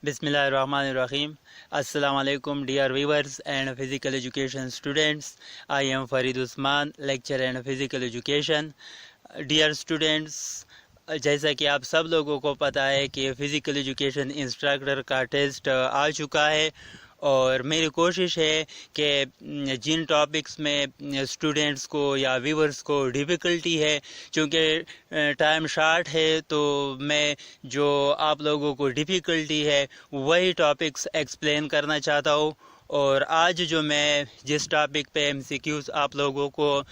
Bismillahirrahmanirrahim. Assalamu alaikum dear viewers and physical education students. I am Farid Usman, lecturer in physical education. Dear students, जैसा कि आप सब लोगों को पता है कि फ़िज़िकल एजुकेशन इंस्ट्रक्टर का टेस्ट आ चुका है और मेरी कोशिश है कि जिन टॉपिक्स में स्टूडेंट्स को या व्यूवर्स को डिफ़िकल्टी है, क्योंकि टाइम शार्ट है, तो मैं जो आप लोगों को डिफ़िकल्टी है वही टॉपिक्स एक्सप्लेन करना चाहता हूँ। और आज जो मैं जिस टॉपिक पे एमसीक्यूज़ आप लोगों को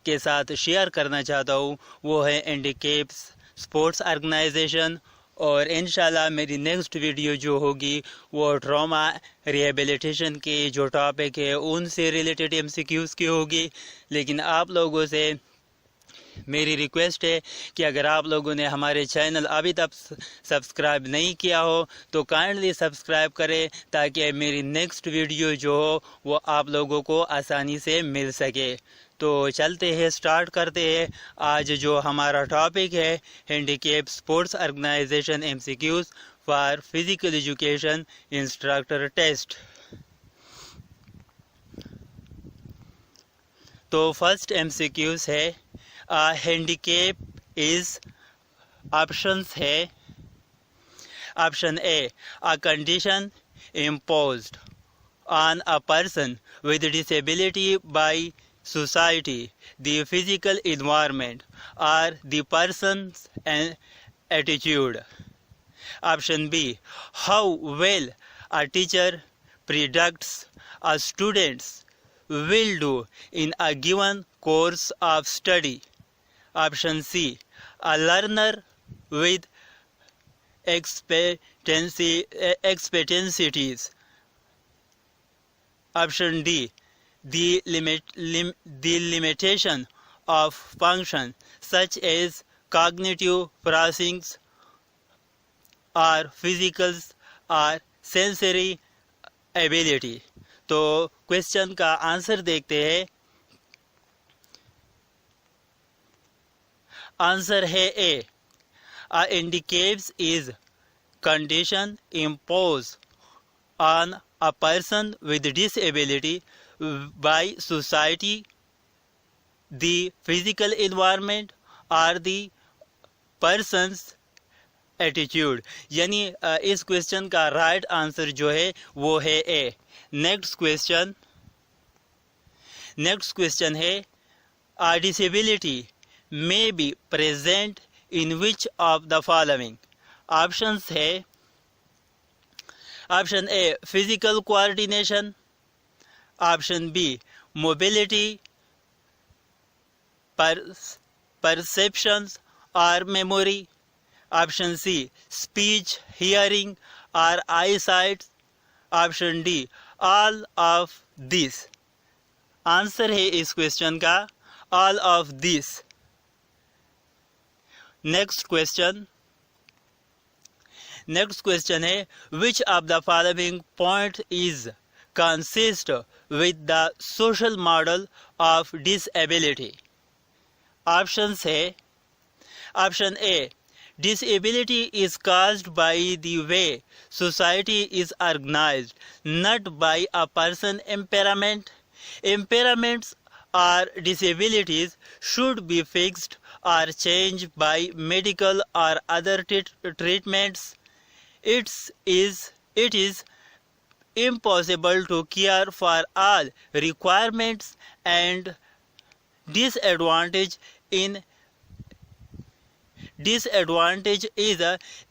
के साथ शेयर करना चाहता हूँ वो है हैंडीकैप्स स्पोर्ट्स ऑर्गेनाइजेशन। और इंशाल्लाह मेरी नेक्स्ट वीडियो जो होगी वो ट्रॉमा रिहेबिलिटेशन के जो टॉपिक है उनसे रिलेटेड एमसीक्यूज़ की होगी। लेकिन आप लोगों से मेरी रिक्वेस्ट है कि अगर आप लोगों ने हमारे चैनल अभी तक सब्सक्राइब नहीं किया हो तो काइंडली सब्सक्राइब करें ताकि मेरी नेक्स्ट वीडियो जो हो वो आप लोगों को आसानी से मिल सके। तो चलते हैं, स्टार्ट करते हैं। आज जो हमारा टॉपिक है handicap sports organisation MCQs for physical education instructor test. तो फर्स्ट एमसीक्यूज़ है हैंडीकैप इज ऑप्शंस है। Option A, a condition imposed on a person with disability by society, the physical environment, or the person's attitude. Option B, how well a teacher predicts a student will do in a given course of study. Option C, a learner with expectancies. Option D, the limitation of function such as cognitive processing or physical or sensory ability. तो question का answer देखते हैं। Answer है ए, a handicaps is condition imposed on a person with disability by society, the physical environment or the person's attitude. यानी इस question का right answer जो है वो है ए। नेक्स्ट क्वेश्चन है a disability may be present in which of the following. Options है। Option A, physical coordination. Option B, mobility, perceptions और memory. Option C, speech, hearing और eye sight. Option D, all of this. Answer है इस question का all of this. Next question है which of the following point is consist with the social model of disability. Options है। Option A, disability is caused by the way society is organized, not by a person impairment. Impairments or disabilities should be fixed or changed by medical or other treatments. It is impossible to care for all requirements and disadvantage is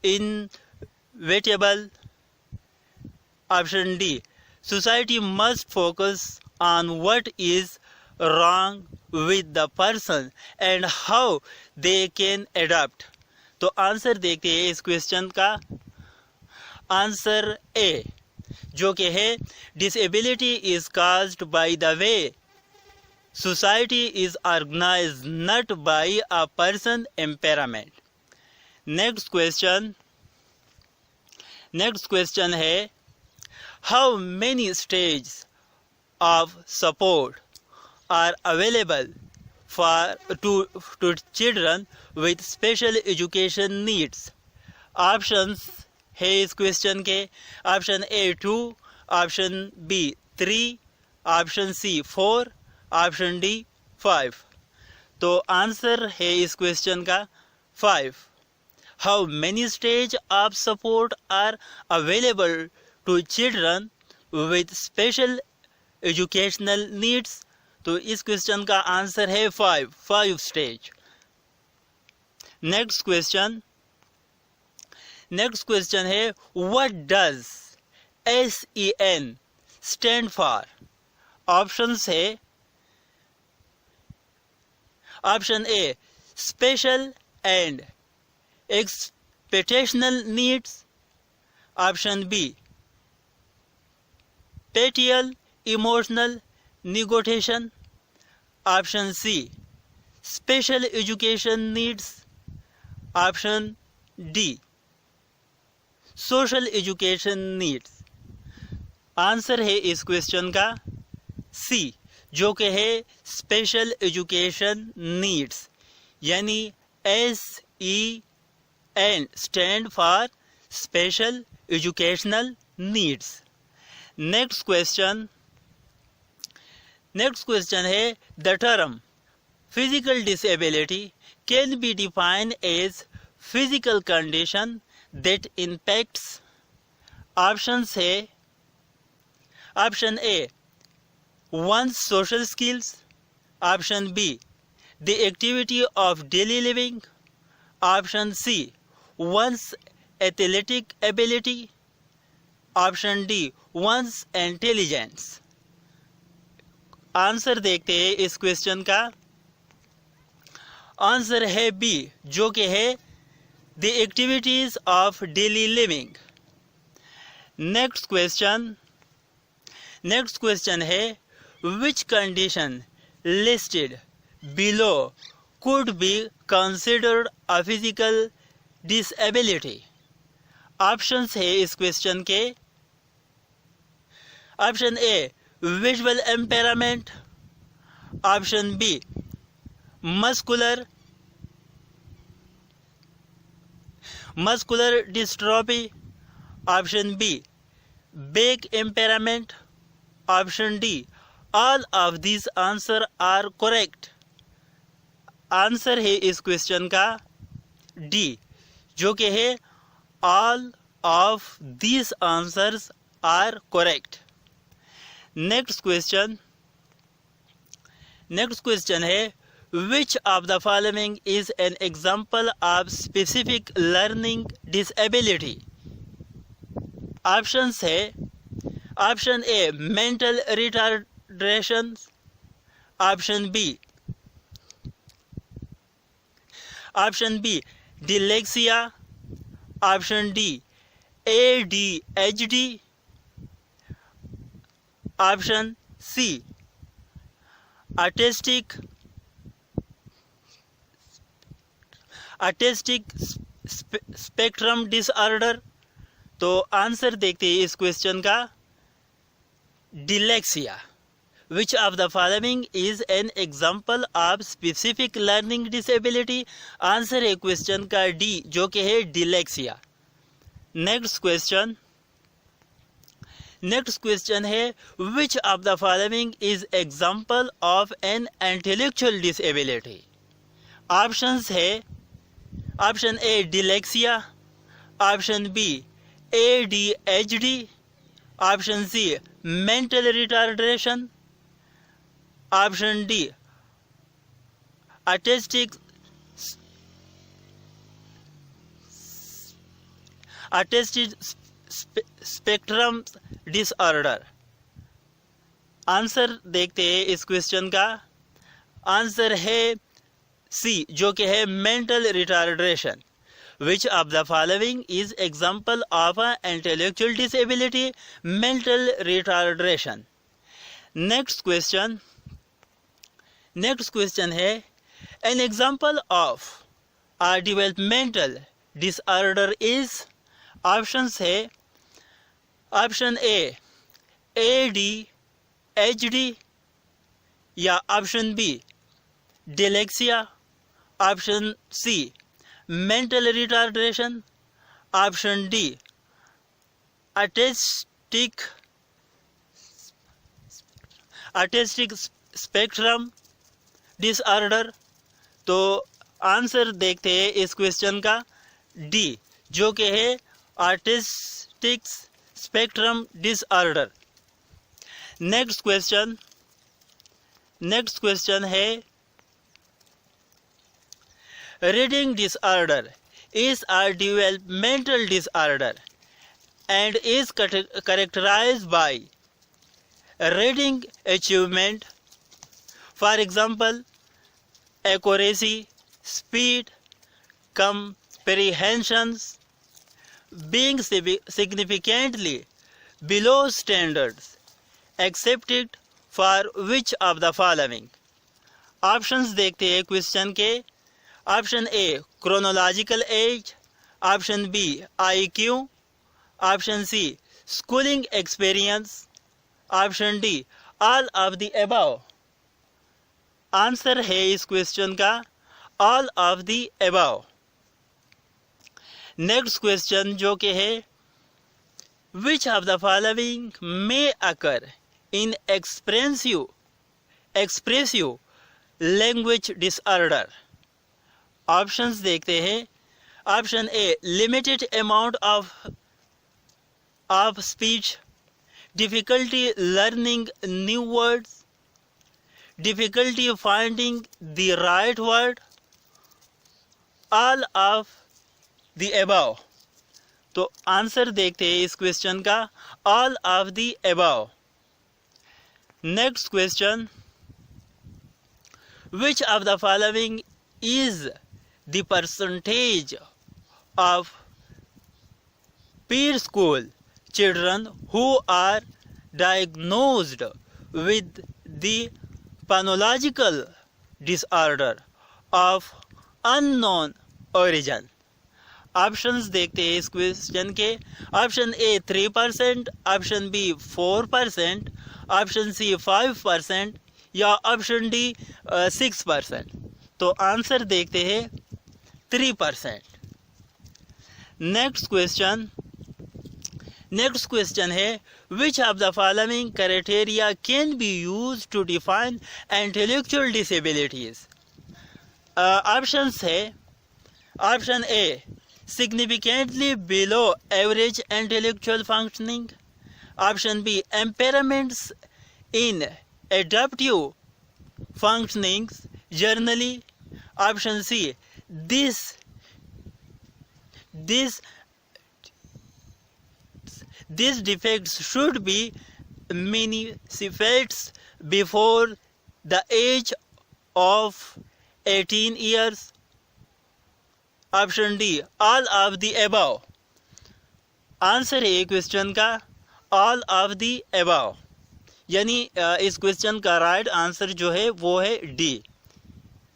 inevitable. Option D, society must focus on what is wrong with the person and how they can adapt. तो answer देखते हैं इस question का। Answer A जो कि है disability is caused by the way society is organised not by a person impairment. Next question है how many stage of support are available for to children with special education needs. Options है इस question के? Option A 2, option B 3, option C 4, option D 5। तो answer है इस question का 5। How many stage of support are available to children with special educational needs? तो इस question का आंसर है 5 स्टेज। नेक्स्ट क्वेश्चन है what does SEN stand for? Options है option A special and expectational needs, option B partial emotional negotiation, option C special education needs, option D social education needs. Answer है इस question का C, जो कि है special education needs, यानी SEN stand for special educational needs. Next question है the term physical disability can be defined as physical condition that impacts. Options है option A one's social skills, option B the activity of daily living, option C one's athletic ability, option D one's intelligence। Answer देखते हैं इस question का। Answer है B, जो कि है the activities of daily living. Next question है which condition listed below could be considered a physical disability? Options है इस क्वेश्चन के। Option A visual impairment, option B muscular dystrophy, option B back impairment, option D all of this answer are correct. Answer है इस question का D, जो कि है all of this answers are correct. Next question है which of the following is an example of specific learning disability? Options है option A mental retardation, option B dyslexia, option D ADHD, option C autistic spectrum disorder. तो answer देखते हैं इस question का dyslexia. Which of the following is an example of specific learning disability? Answer है question का D, जो कि है डिलेक्सिया। नेक्स्ट क्वेश्चन है which of the following is example of an intellectual disability? Options है option A dyslexia, option B ADHD, option C mental retardation, option D autistic spectrum disorder. Answer देखते हैं इस question का। Answer है सी, जो कि है mental retardation. Which of the following is example of an intellectual disability? Mental retardation। Next question है an example of a developmental disorder is। Options है ऑप्शन ए ADHD, या option B dyslexia, option C mental retardation, option D autistic spectrum disorder. तो answer देखते हैं इस question का D, जो कि है autistic spectrum disorder. Next question है reading disorder is a developmental disorder and is characterized by reading achievement, for example, accuracy, speed, comprehensions, being significantly below standards accepted for which of the following? Options देखते हैं question के। Option A chronological age, option B IQ, option C schooling experience, option D all of the above. Answer है इस question का all of the above. Next question जो कि है which of the following may occur in expressive language disorder. Options देखते हैं। Option A limited amount of speech, difficulty learning new words, difficulty finding the right word, all of the above. तो answer देखते हैं इस question का all of the above. Next question which of the following is the percentage of preschool children who are diagnosed with the phonological disorder of unknown origin? Options देखते हैं इस question के। Option A 3%, option B 4%, option C 5% या option D 6%। तो answer देखते हैं 3%। Next question है which of the following criteria can be used to define intellectual disabilities. Options है। Option A significantly below average intellectual functioning, option B impairments in adaptive functioning generally, option C these defects should be manifest before the age of 18 years, option D all of the above। Answer है question का all of the above, यानी इस question का right answer जो है वो है D.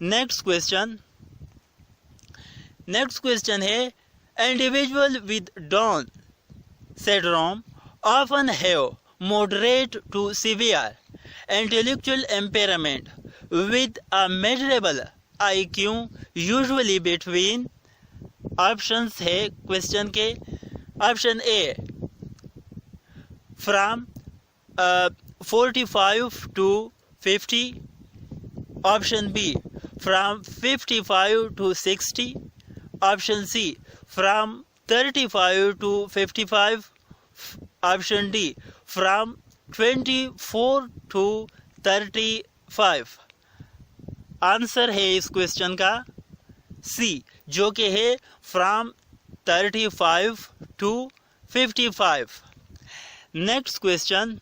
Next question है individual with down syndrome often have moderate to severe intellectual impairment with a measurable IQ usually between. Options है क्वेश्चन के। Option A from 45 to 50, option B from 55 to 60, option C from 35 to 55, option D from 24 to 35। Answer है इस question का C, जो कि है from 35 to 55। Next question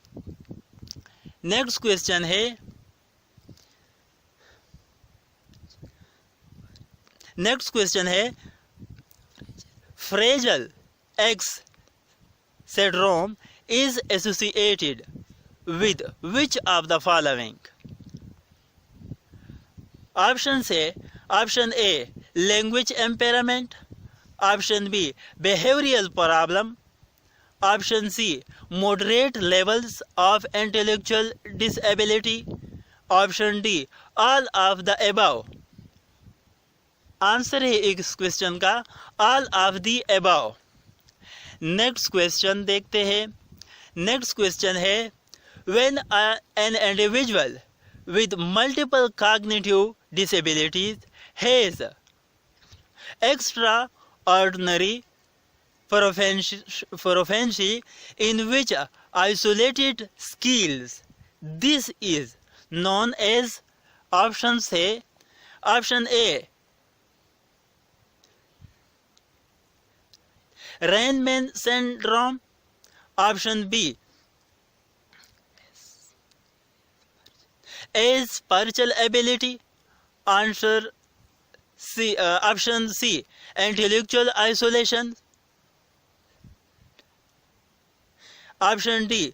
है fragile X syndrome is associated with which of the following? Option है। Option A language impairment, option B behavioural problem, option C moderate levels of intellectual disability, option D all of the above। Answer है इस question का all of the above। Next question देखते हैं। Next question है, when an individual with multiple cognitive disabilities has extraordinary proficiency in which isolated skills, this is known as option A Rainman syndrome, option B as partial ability, option C intellectual isolation, option D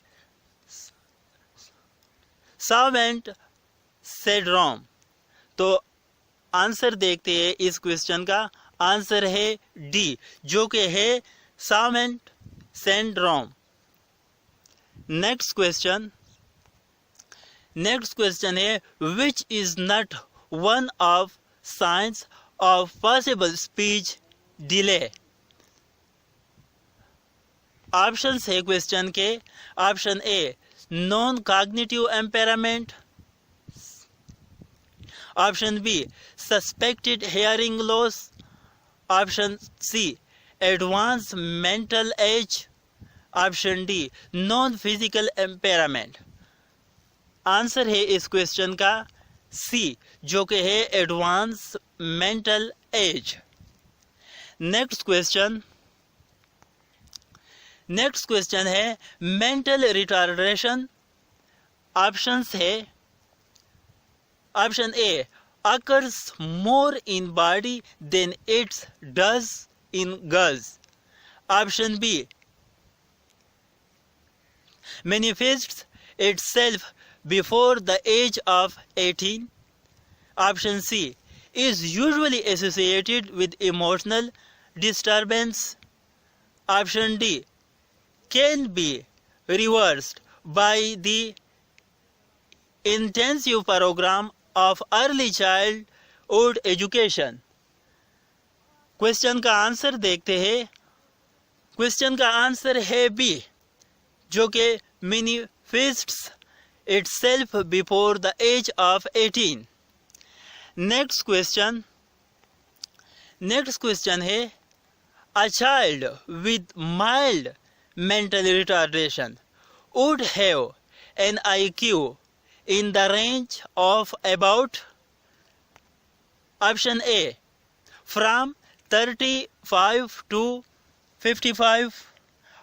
savant syndrome। तो answer देखते हैं इस question का। Answer है D, जो कि है savant syndrome। Next question है, which is not one of signs of possible speech delay। Options है क्वेश्चन के। Option A non cognitive impairment, option B suspected hearing loss, option C advance mental age, option D non physical impairment. Answer है इस question का C, जो कि है advance mental age. Next question है mental retardation. Options है option A occurs more in body than it does in girls, option B manifests itself before the age of 18, option C is usually associated with emotional disturbance, option D can be reversed by the intensive program of early childhood education। Question का answer देखते हैं। Question का answer है B, जो कि manifests itself before the age of 18। Next question है, a child with mild mental retardation would have an IQ in the range of about, option A from 35 to 55,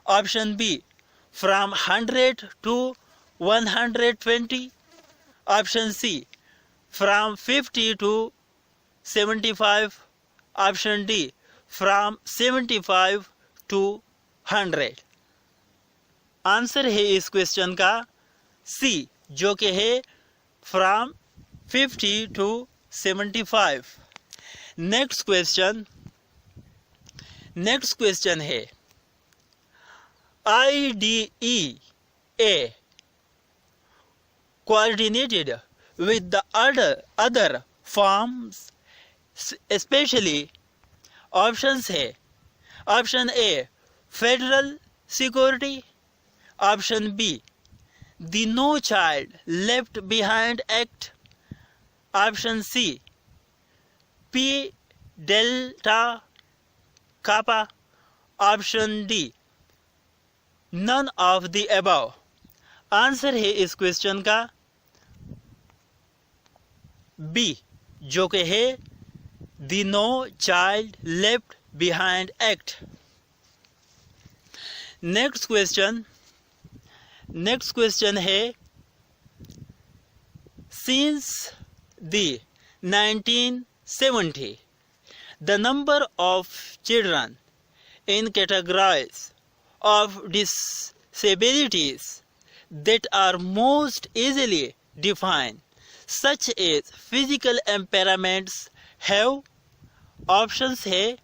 option B from 100 to 120, option C from 50 to 75, option D from 75 to 100। Answer है इस question का C, जो कि है from 50 to 75। Next question है, IDEA coordinated with the other forms, especially options है option A federal security, option B The No Child Left Behind Act, option C P Delta Kappa, option D none of the above। Answer है इस question का B, जो कि है The No Child Left Behind Act। Next question है, since the 1970 the number of children in categories of disabilities that are most easily defined, such as physical impairments, have options है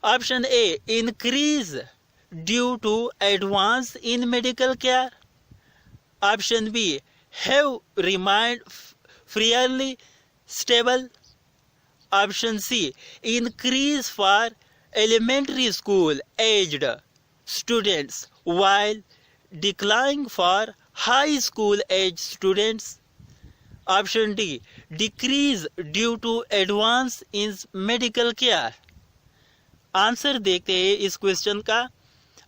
option A increase due to advance in medical care, option B have remained fairly stable, option C increase for elementary school aged students while declining for high school age students. Option D, decrease due to advance in medical care. Answer देखते हैं इस question का.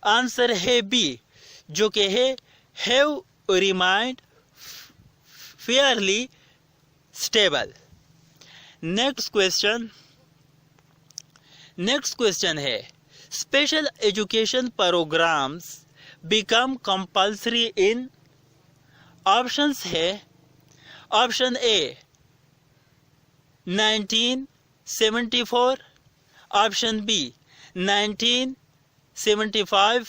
Answer है B, जो कि है have remained fairly stable. Next question है special education programmes become compulsory in. Options है option A 1974, option B 1975,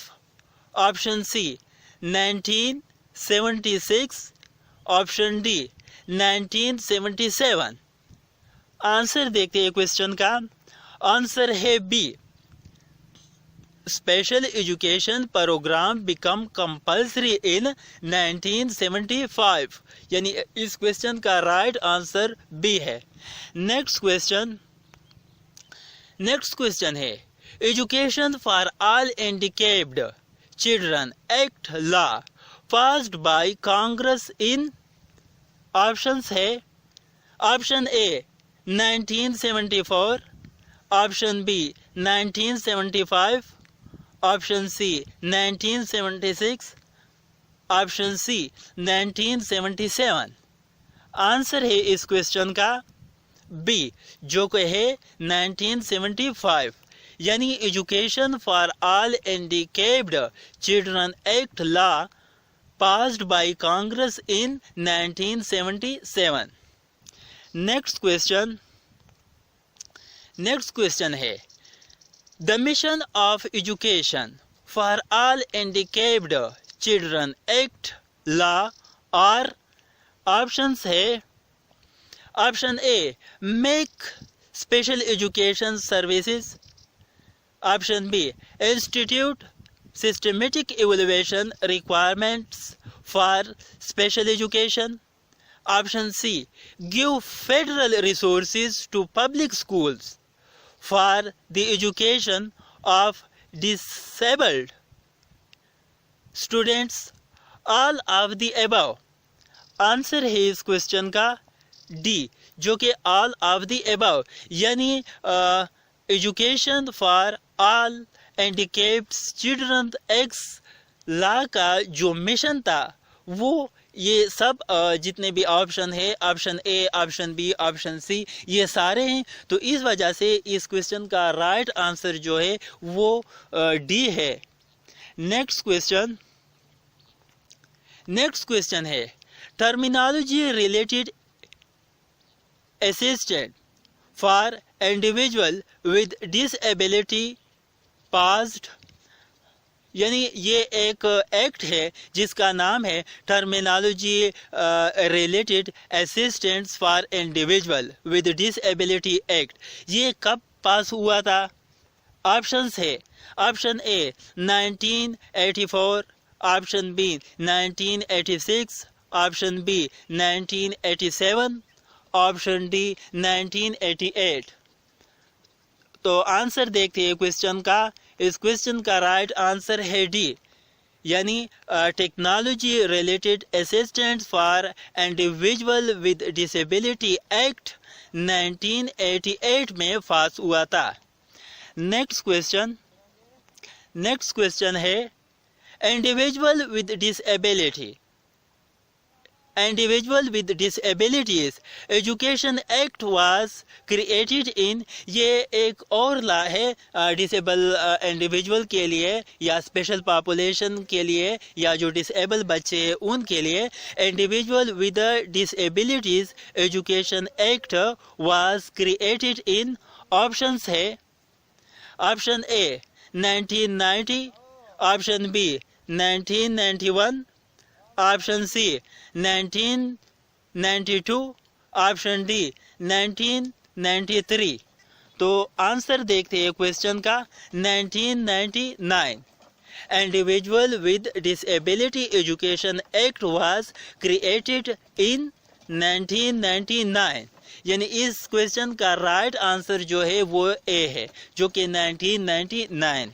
option C 1976, option D 1977. Answer देखते हैं क्वेश्चन का. आंसर है B, special education programme become compulsory in 1975. यानी इस question का right answer B है. नेक्स्ट क्वेश्चन है education for all handicapped children act law passed by Congress in. Options है option A 1974, option B 1975, option C 1976, option C 1977. Answer है इस question का B, जो कि है 1975. यानी education for all handicapped children act law passed by Congress in 1977. Next question है the mission of education for all handicapped children act law और. Options है option A make special education services, option B institute systematic evaluation requirements for special education, option C give federal resources to public schools for the education of disabled students, all of the above. Answer है इस question का D, जो कि all of the above. यानी education for all handicapped children act law का जो mission था वो ये सब जितने भी ऑप्शन है, option A, option B, option C, ये सारे हैं. तो इस वजह से इस क्वेश्चन का राइट आंसर जो है वो डी है. नेक्स्ट क्वेश्चन है terminology related assistant for individual with disability passed. यानी ये एक एक्ट है जिसका नाम है terminology related assistance for individual with disability act. ये कब पास हुआ था? ऑप्शंस है option A 1984, option B 1986, option B 1987, option D 1988. तो आंसर देखते हैं क्वेश्चन का. इस क्वेश्चन का राइट आंसर है डी, यानी technology related assistance for individual with disability act 1988 में पास हुआ था. नेक्स्ट क्वेश्चन है individual with disabilities education act was created इन. ये एक और लॉ है डिसेबल इंडिविजुअल के लिए या स्पेशल पॉपुलेशन के लिए या जो डिसेबल बच्चे हैं उनके लिए. Individual with disabilities education act was created in. Options है option A 1990, option B 1991, option C 1992, option D 1993. तो आंसर देखते हैं क्वेश्चन का 1999. Individual with disability education act was created in 1999. यानी इस क्वेश्चन का राइट आंसर जो है वो ए है, जो कि 1999.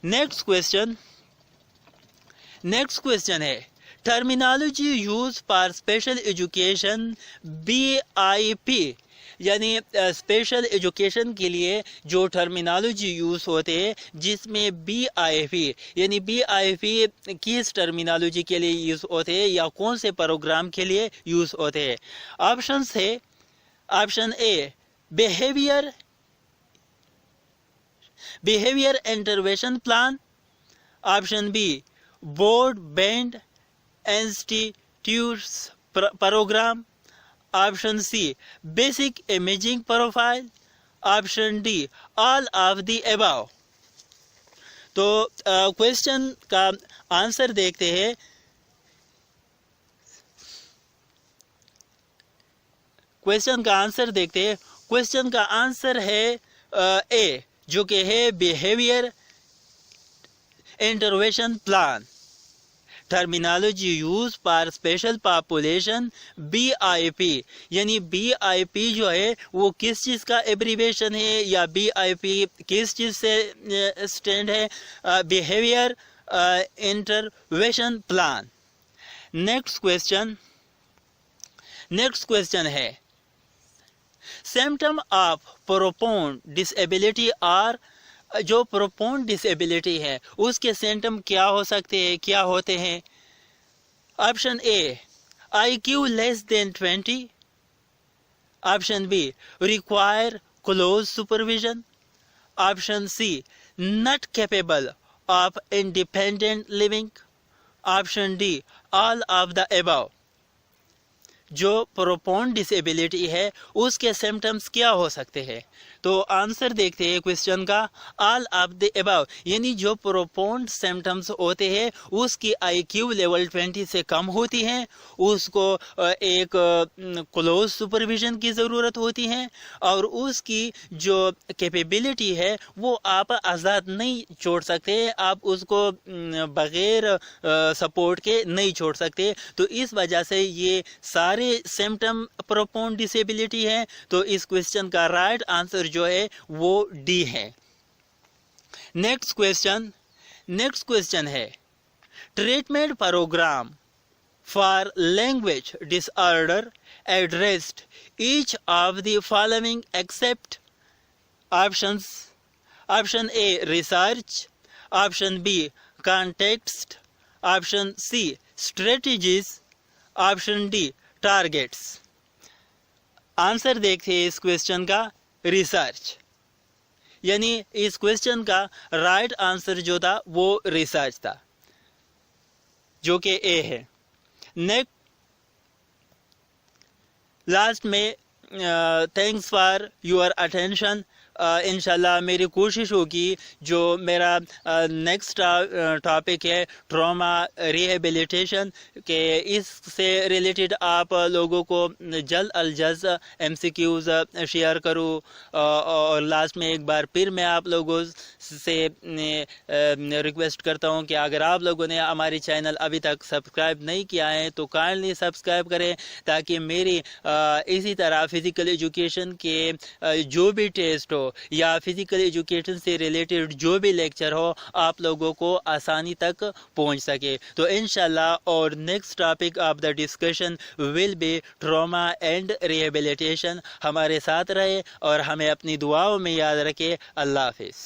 नेक्स्ट नेक्स्ट क्वेश्चन है terminology use for special education BIP, यानी स्पेशल एजुकेशन के लिए जो टर्मिनोलॉजी यूज़ होते हैं जिसमें BIP, यानी BIP किस टर्मिनोलॉजी के लिए यूज़ होते हैं या कौन से प्रोग्राम के लिए यूज़ होते हैं। ऑप्शंस है option A behaviour intervention plan, option B board band institutes programme, option C basic imaging profile, option D all of the above. तो क्वेश्चन का आंसर देखते हैं। क्वेश्चन का आंसर है ए, जो कि है behaviour intervention plan. Terminology use for special population BIP, यानी BIP जो है वो किस चीज़ का एब्रीवेशन है या BIP किस चीज़ से स्टैंड है, behaviour intervention plan. Next question है सिम्टम ऑफ प्रोफाउंड डिसेबिलिटी और जो प्रोफाउंड डिसेबिलिटी है उसके सिम्टम क्या हो सकते हैं, क्या होते हैं। Option A IQ less than 20, option B require close supervision, option C not capable of independent living, option D all of the above. जो प्रोफाउंड डिसेबिलिटी है उसके सिम्टम्स क्या हो सकते हैं। तो आंसर देखते हैं क्वेश्चन का, ऑल ऑफ द अबव, यानी जो प्रोफाउंड सिम्टम्स होते हैं उसकी IQ लेवल 20 से कम होती है, उसको एक क्लोज सुपरविजन की ज़रूरत होती है और उसकी जो कैपेबिलिटी है वो आप आज़ाद नहीं छोड़ सकते, आप उसको बग़ैर सपोर्ट के नहीं छोड़ सकते। तो इस वजह से ये सारे सिम्टम प्रोफाउंड डिसेबिलिटी है। तो इस क्वेश्चन का राइट आंसर जो है वो डी है। नेक्स्ट क्वेश्चन है treatment programme for language disorder addressed each of the following except. Option A research, option B context, option C strategies, option D targets. Answer देखते हैं इस क्वेश्चन का, रिसर्च, यानी इस क्वेश्चन का राइट आंसर जो था वो रिसर्च था, जो कि ए है। नेक्स्ट लास्ट में थैंक्स फॉर योर अटेंशन। इंशाल्लाह मेरी कोशिश होगी जो मेरा नेक्स्ट टॉपिक है ट्रॉमा रिहेबिलिटेशन के, इससे रिलेटेड आप लोगों को जल्द अज जल्द MCQs शेयर करूँ। और लास्ट में एक बार फिर मैं आप लोगों से रिक्वेस्ट करता हूँ कि अगर आप लोगों ने हमारी चैनल अभी तक सब्सक्राइब नहीं किया है तो काइंडली सब्सक्राइब करें, ताकि मेरी इसी तरह फिज़िकल एजुकेशन के जो भी टेस्ट हो या फिजिकल एजुकेशन से रिलेटेड जो भी लेक्चर हो आप लोगों को आसानी तक पहुंच सके। तो इंशाल्लाह और next topic of the discussion will be trauma and rehabilitation. हमारे साथ रहे और हमें अपनी दुआओं में याद रखे। अल्लाह हाफिज़।